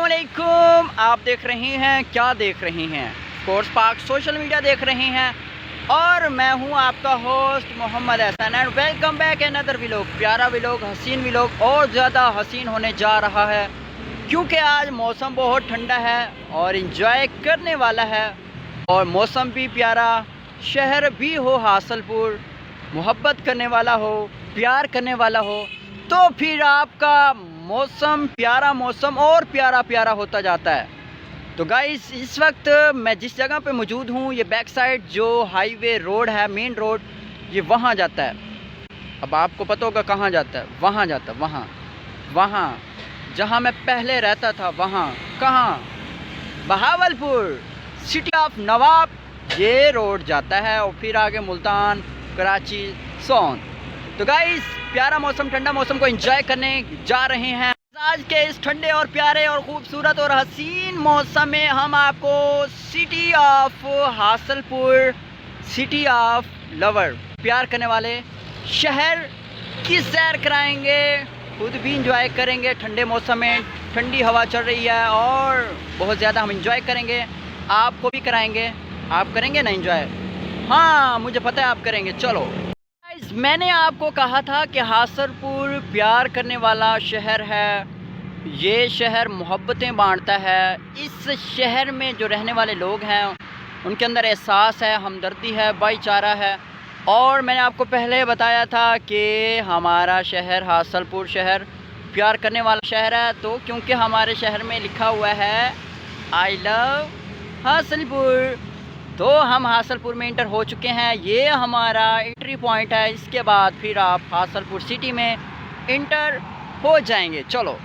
अस्सलामुअलैकुम। आप देख रहे हैं, क्या देख रहे हैं? कोर्स पार्क सोशल मीडिया देख रहे हैं और मैं हूं आपका host Mohammad Hasan and welcome back another vlog. प्यारा व्लॉग, हसीन व्लॉग और ज़्यादा हसीन होने जा रहा है क्योंकि आज मौसम बहुत ठंडा है और इंजॉय करने वाला है और मौसम भी प्यारा, शहर भी हो हासलपुर, मोहब्बत करने वाला हो, प्यार करने वाला हो, तो फिर आपका मौसम प्यारा मौसम और प्यारा प्यारा होता जाता है। तो गाइस, इस वक्त मैं जिस जगह पे मौजूद हूँ, ये बैक साइड जो हाईवे रोड है, मेन रोड, ये वहाँ जाता है। अब आपको पता होगा कहाँ जाता है? वहाँ जाता है, वहाँ जहाँ मैं पहले रहता था, वहाँ। कहाँ? बहावलपुर, सिटी ऑफ नवाब, ये रोड जाता है और फिर आगे मुल्तान, कराची, सोन। तो गाइस, प्यारा मौसम, ठंडा मौसम को एंजॉय करने जा रहे हैं। आज के इस ठंडे और प्यारे और खूबसूरत और हसीन मौसम में हम आपको city of Hasalpur, city of lover, प्यार करने वाले शहर की सैर कराएंगे, खुद भी इंजॉय करेंगे। ठंडे मौसम में ठंडी हवा चल रही है और बहुत ज़्यादा हम इंजॉय करेंगे, आपको भी कराएंगे। आप करेंगे ना इंजॉय? हाँ, मुझे पता है आप करेंगे। चलो, मैंने आपको कहा था कि हासलपुर प्यार करने वाला शहर है। ये शहर मोहब्बतें बांटता है। इस शहर में जो रहने वाले लोग हैं उनके अंदर एहसास है, हमदर्दी है, भाईचारा है। और मैंने आपको पहले बताया था कि हमारा शहर हासलपुर शहर प्यार करने वाला शहर है। तो क्योंकि हमारे शहर में लिखा हुआ है आई लव हासलपुर, तो हम हासलपुर में इंटर हो चुके हैं। ये हमारा एंट्री पॉइंट है। इसके बाद फिर आप हासलपुर सिटी में इंटर हो जाएंगे। चलो,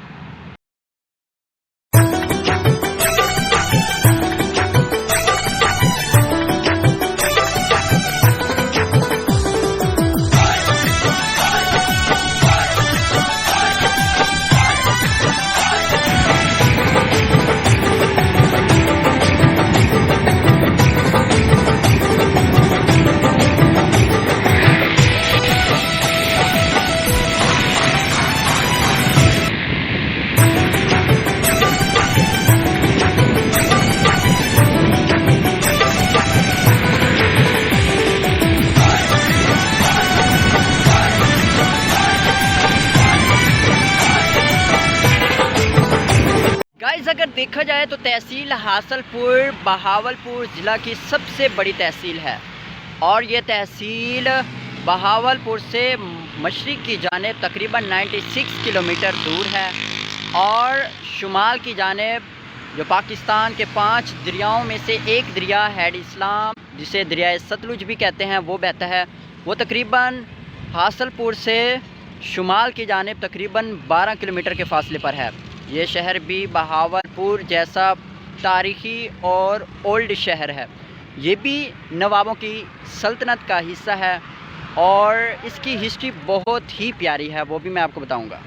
अगर देखा जाए तो तहसील हासलपुर बहावलपुर ज़िला की सबसे बड़ी तहसील है और ये तहसील बहावलपुर से मशरिक़ की जानिब तकरीबन 96 किलोमीटर दूर है और शुमाल की जानिब जो पाकिस्तान के 5 दरियाओं में से एक दरिया हैड इस्लाम, जिसे दरिया सतलुज भी कहते हैं, वो बहता है। वो तकरीबन हासलपुर से शुमाल की जानिब तकरीबन 12 किलोमीटर के फासले पर है। ये शहर भी बहावलपुर जैसा तारीख़ी और ओल्ड शहर है। ये भी नवाबों की सल्तनत का हिस्सा है और इसकी हिस्ट्री बहुत ही प्यारी है, वो भी मैं आपको बताऊंगा।